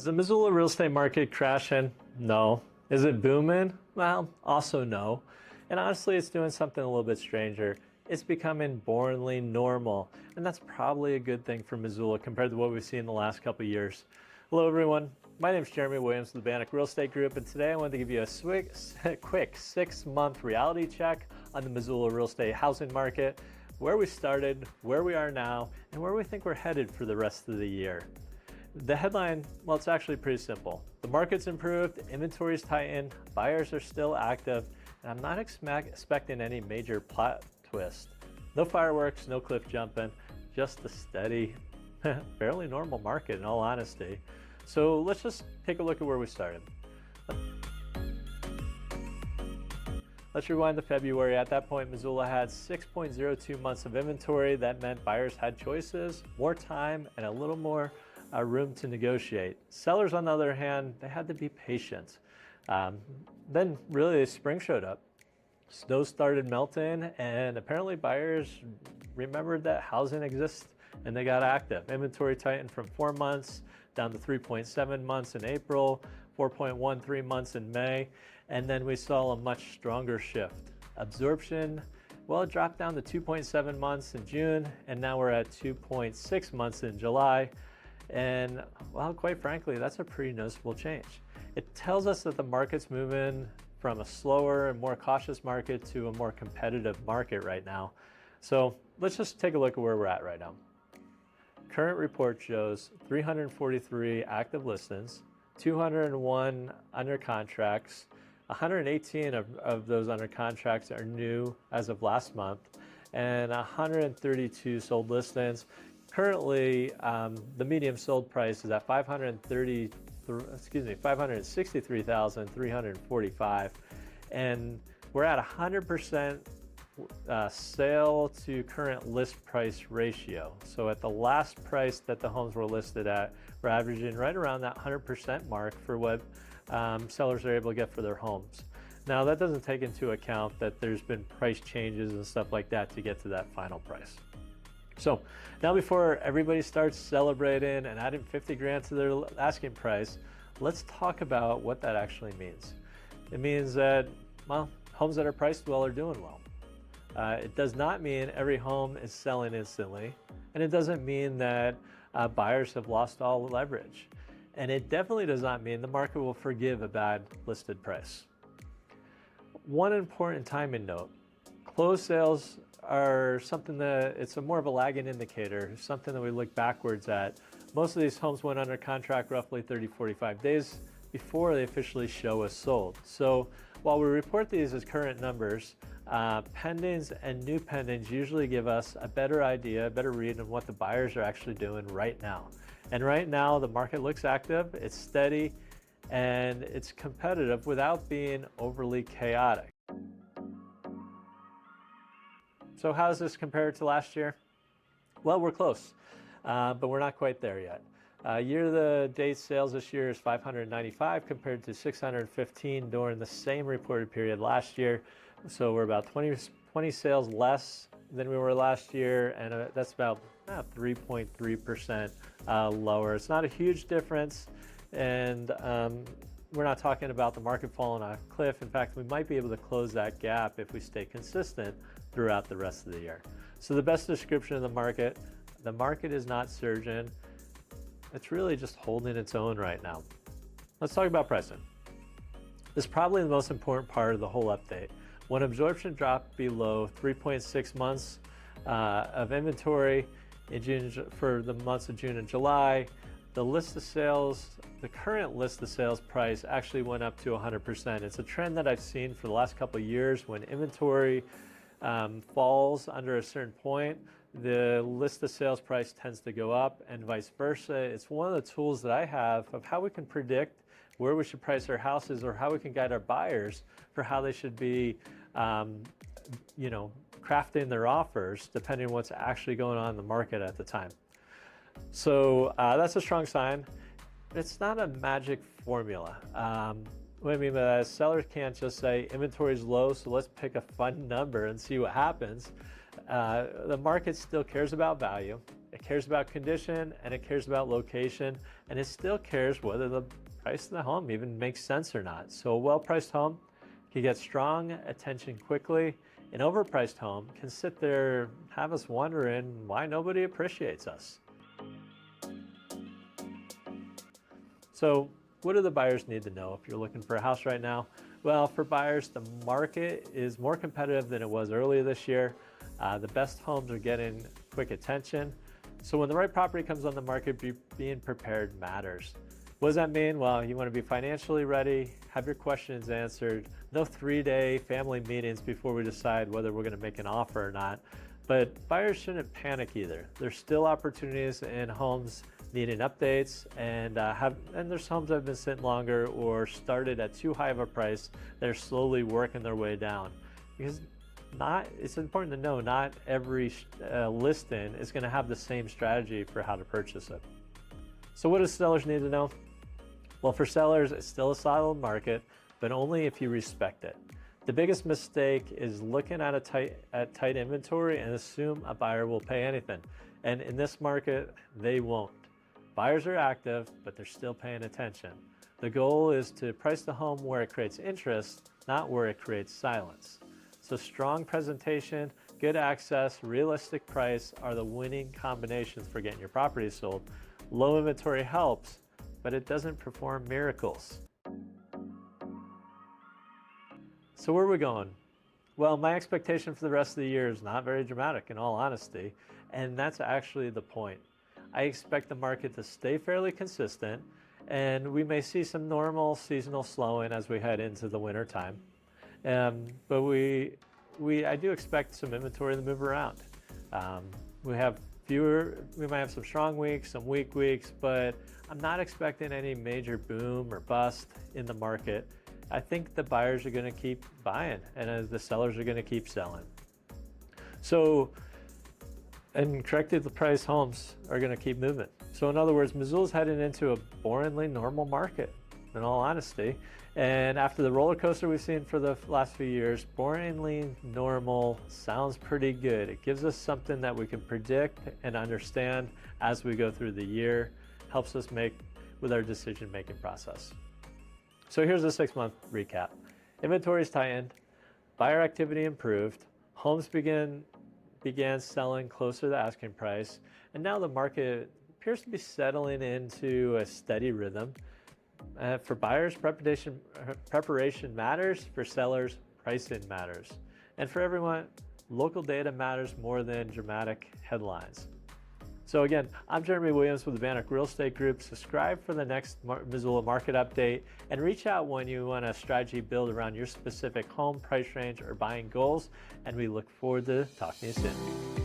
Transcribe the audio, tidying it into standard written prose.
Is the Missoula real estate market crashing? No. Is it booming? Well, also no. And honestly, it's doing something a little bit stranger. It's becoming boringly normal. And that's probably a good thing for Missoula compared to what we've seen in the last couple of years. Hello, everyone. My name is Jeremy Williams with the Bannack Real Estate Group, and today I wanted to give you a quick 6-month reality check on the Missoula real estate housing market, where we started, where we are now, and where we think we're headed for the rest of the year. The headline, well, it's actually pretty simple. The market's improved, inventory's tightened, buyers are still active, and I'm not expecting any major plot twist. No fireworks, no cliff jumping, just a steady, fairly normal market in all honesty. So let's just take a look at where we started. Let's rewind to February. At that point, Missoula had 6.02 months of inventory. That meant buyers had choices, more time, and a little more room to negotiate. Sellers, on the other hand, they had to be patient. Then really the spring showed up. Snow started melting, and apparently buyers remembered that housing exists, and they got active. Inventory tightened from 4 months down to 3.7 months in April, 4.13 months in May, and then we saw a much stronger shift. Absorption, well, it dropped down to 2.7 months in June, and now we're at 2.6 months in July. And well, quite frankly, that's a pretty noticeable change. It tells us that the market's moving from a slower and more cautious market to a more competitive market right now. So let's just take a look at where we're at right now. Current report shows 343 active listings, 201 under contracts, 118 of those under contracts are new as of last month, and 132 sold listings. Currently, the median sold price is at $563,345, and we're at 100% sale to current list price ratio. So at the last price that the homes were listed at, we're averaging right around that 100% mark for what sellers are able to get for their homes. Now, that doesn't take into account that there's been price changes and stuff like that to get to that final price. So now, before everybody starts celebrating and adding 50 grand to their asking price, let's talk about what that actually means. It means that, well, homes that are priced well are doing well. It does not mean every home is selling instantly, and it doesn't mean that buyers have lost all leverage. And it definitely does not mean the market will forgive a bad listed price. One important timing note: closed sales are something that it's more of a lagging indicator, something that we look backwards at. Most of these homes went under contract roughly 30-45 days before they officially show as sold. So while we report these as current numbers, pendings and new pendings usually give us a better idea, a better read on what the buyers are actually doing right now. And right now, the market looks active, it's steady, and it's competitive without being overly chaotic. So how does this compare to last year? Well, we're close, but we're not quite there yet. Year-to-date sales this year is 595 compared to 615 during the same reported period last year. So we're about 20 sales less than we were last year, and that's about 3.3% lower. It's not a huge difference, and we're not talking about the market falling off a cliff. In fact, we might be able to close that gap if we stay consistent throughout the rest of the year. So the best description of the market is not surging. It's really just holding its own right now. Let's talk about pricing. This is probably the most important part of the whole update. When absorption dropped below 3.6 months of inventory in June, for the months of June and July, the current list of sales price actually went up to 100%. It's a trend that I've seen for the last couple of years. When inventory falls under a certain point, the list of sales price tends to go up, and vice versa. It's one of the tools that I have of how we can predict where we should price our houses, or how we can guide our buyers for how they should be crafting their offers depending on what's actually going on in the market at the time. So that's a strong sign. It's not a magic formula. What I mean by that is sellers can't just say inventory is low, so let's pick a fun number and see what happens. The market still cares about value. it cares about condition, and it cares about location, and it still cares whether the price of the home even makes sense or not. So a well-priced home can get strong attention quickly. An overpriced home can sit there, have us wondering why nobody appreciates us. So what do the buyers need to know if you're looking for a house right now? Well, for buyers, the market is more competitive than it was earlier this year. The best homes are getting quick attention. So when the right property comes on the market, being prepared matters. What does that mean? Well, you want to be financially ready, have your questions answered, no 3-day family meetings before we decide whether we're going to make an offer or not. But buyers shouldn't panic either. There's still opportunities in homes needing updates, and there's homes that have been sitting longer or started at too high of a price. They're slowly working their way down. Because it's important to know not every listing is going to have the same strategy for how to purchase it. So what do sellers need to know? Well, for sellers, it's still a solid market, but only if you respect it. The biggest mistake is looking at tight inventory and assume a buyer will pay anything. And in this market, they won't. Buyers are active, but they're still paying attention. The goal is to price the home where it creates interest, not where it creates silence. So strong presentation, good access, realistic price are the winning combinations for getting your property sold. Low inventory helps, but it doesn't perform miracles. So where are we going? Well, my expectation for the rest of the year is not very dramatic, in all honesty, and that's actually the point. I expect the market to stay fairly consistent, and we may see some normal seasonal slowing as we head into the winter time. But I do expect some inventory to move around. We might have some strong weeks, some weak weeks, but I'm not expecting any major boom or bust in the market. I think the buyers are going to keep buying, and the sellers are going to keep selling. So, and correctly priced homes are going to keep moving. So in other words, Missoula's heading into a boringly normal market, in all honesty. And after the roller coaster we've seen for the last few years, boringly normal sounds pretty good. It gives us something that we can predict and understand as we go through the year, helps us make with our decision-making process. So here's a 6-month recap. Inventories tightened, buyer activity improved, homes began selling closer to the asking price, and now the market appears to be settling into a steady rhythm. For buyers, preparation matters. For sellers, pricing matters. And for everyone, local data matters more than dramatic headlines. So again, I'm Jeremy Williams with the Bannack Real Estate Group. Subscribe for the next Missoula market update, and reach out when you want a strategy build around your specific home price range or buying goals. And we look forward to talking to you soon.